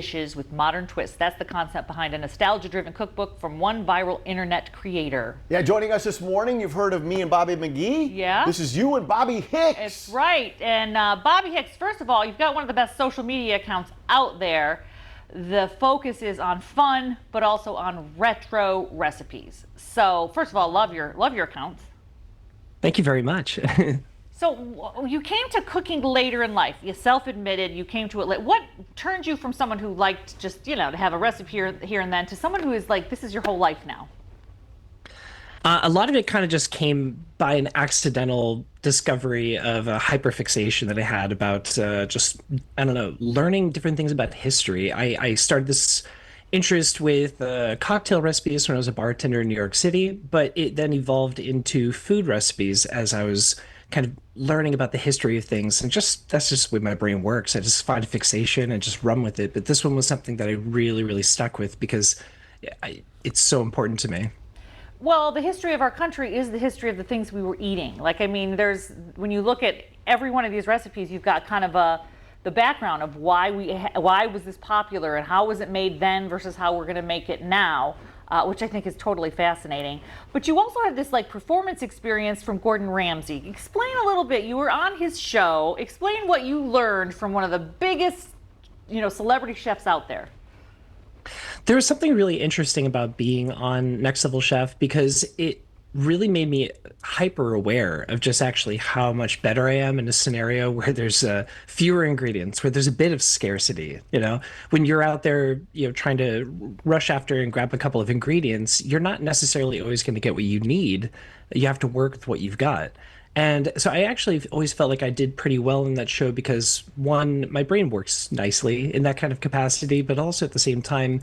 dishes with modern twists. That's the concept behind a nostalgia-driven cookbook from one viral internet creator. Yeah, joining us this morning, you've heard of me and Bobby McGee. Yeah. This is you and Bobby Hicks. It's right. And Bobby Hicks, first of all, you've got one of the best social media accounts out there. The focus is on fun, but also on retro recipes. So first of all, love your accounts. Thank you very much. So you came to cooking later in life. You self-admitted you came to it late. What turned you from someone who liked just, to have a recipe here and then to someone who is like, this is your whole life now? A lot of it kind of just came by an accidental discovery of a hyperfixation that I had about learning different things about history. I started this interest with cocktail recipes when I was a bartender in New York City, but it then evolved into food recipes as I was kind of learning about the history of things. And that's just the way my brain works. I just find a fixation and just run with it. But this one was something that I really, really stuck with because it's so important to me. Well, the history of our country is the history of the things we were eating. When you look at every one of these recipes, you've got kind of the background of why was this popular and how was it made then versus how we're going to make it now, which I think is totally fascinating. But you also have this performance experience from Gordon Ramsay. Explain a little bit. You were on his show. Explain what you learned from one of the biggest, celebrity chefs out there. There was something really interesting about being on Next Level Chef because it really made me hyper aware of just actually how much better I am in a scenario where there's fewer ingredients, where there's a bit of scarcity. When you're out there, trying to rush after and grab a couple of ingredients, you're not necessarily always going to get what you need. You have to work with what you've got. And so I actually always felt like I did pretty well in that show because, one, my brain works nicely in that kind of capacity, but also at the same time,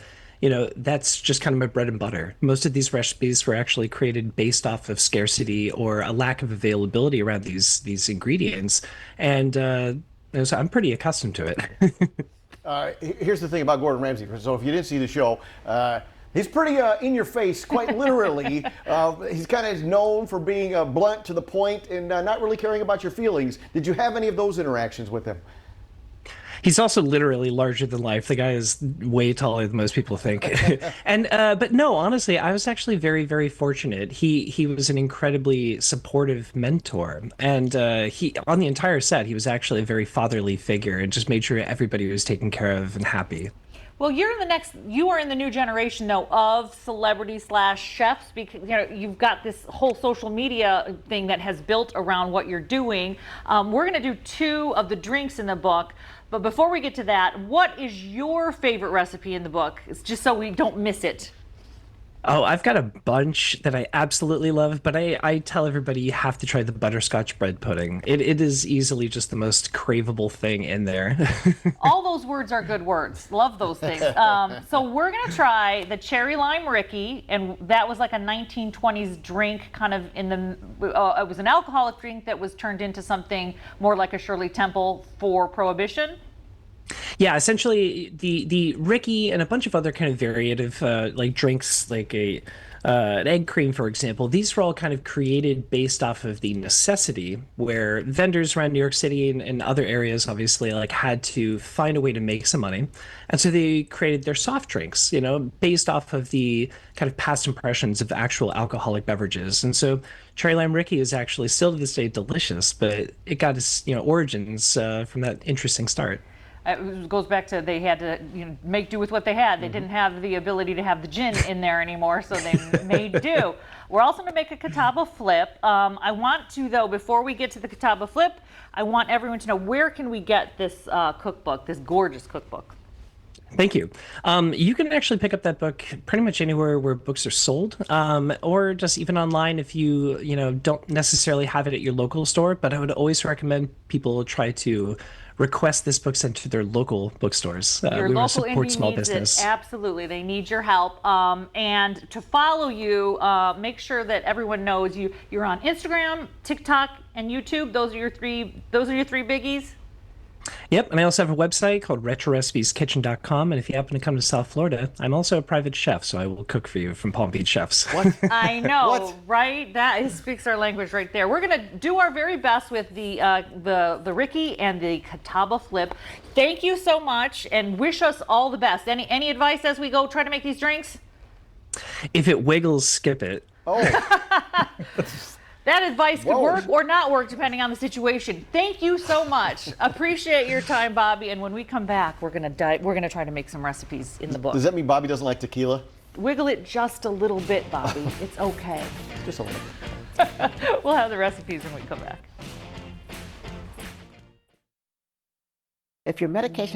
that's just kind of my bread and butter. Most of these recipes were actually created based off of scarcity or a lack of availability around these ingredients. And so I'm pretty accustomed to it. Here's the thing about Gordon Ramsay. So if you didn't see the show, he's pretty in your face, quite literally. He's kind of known for being blunt to the point and not really caring about your feelings. Did you have any of those interactions with him? He's also literally larger than life. The guy is way taller than most people think. But no, honestly, I was actually very, very fortunate. He was an incredibly supportive mentor. And he on the entire set, he was actually a very fatherly figure and just made sure everybody was taken care of and happy. Well, you are in the new generation, though, of celebrity/chefs, because you've got this whole social media thing that has built around what you're doing. We're going to do 2 of the drinks in the book, but before we get to that, what is your favorite recipe in the book? It's just so we don't miss it. Oh, I've got a bunch that I absolutely love, but I tell everybody you have to try the butterscotch bread pudding. It is easily just the most craveable thing in there. All those words are good words. Love those things. So we're going to try the cherry lime Ricky, and that was like a 1920s drink, kind of it was an alcoholic drink that was turned into something more like a Shirley Temple for Prohibition. Yeah, essentially the Ricky and a bunch of other kind of variative drinks, like an egg cream, for example. These were all kind of created based off of the necessity where vendors around New York City and other areas obviously had to find a way to make some money. And so they created their soft drinks, based off of the kind of past impressions of actual alcoholic beverages. And so Cherry Lime Ricky is actually still to this day delicious, but it got its origins from that interesting start. It goes back to they had to make do with what they had. They didn't have the ability to have the gin in there anymore, so they made do. We're also going to make a catawba flip. I want to, though, before we get to the catawba flip, I want everyone to know, where can we get this cookbook, this gorgeous cookbook? Thank you. You can actually pick up that book pretty much anywhere where books are sold, or just even online if you don't necessarily have it at your local store. But I would always recommend people try to request this book sent to their local bookstores. Your we local want to support indie small needs business. it. Absolutely, they need your help. And to follow you, make sure that everyone knows you're on Instagram, TikTok, and YouTube. Those are your three biggies. Yep, and I also have a website called retrorecipeskitchen.com. And if you happen to come to South Florida, I'm also a private chef, so I will cook for you from Palm Beach chefs. What? I know, What? right? That speaks our language right there. We're gonna do our very best with the Ricky and the Catawba flip. Thank you so much, and wish us all the best. Any advice as we go try to make these drinks? If it wiggles, skip it. Oh, That advice could Whoa. work or not work depending on the situation. Thank you so much. Appreciate your time, Bobby. And when we come back, we're gonna try to make some recipes in the book. does that mean Bobby doesn't like tequila? Wiggle it just a little bit, Bobby. It's okay. Just a little. We'll have the recipes when we come back. If your medication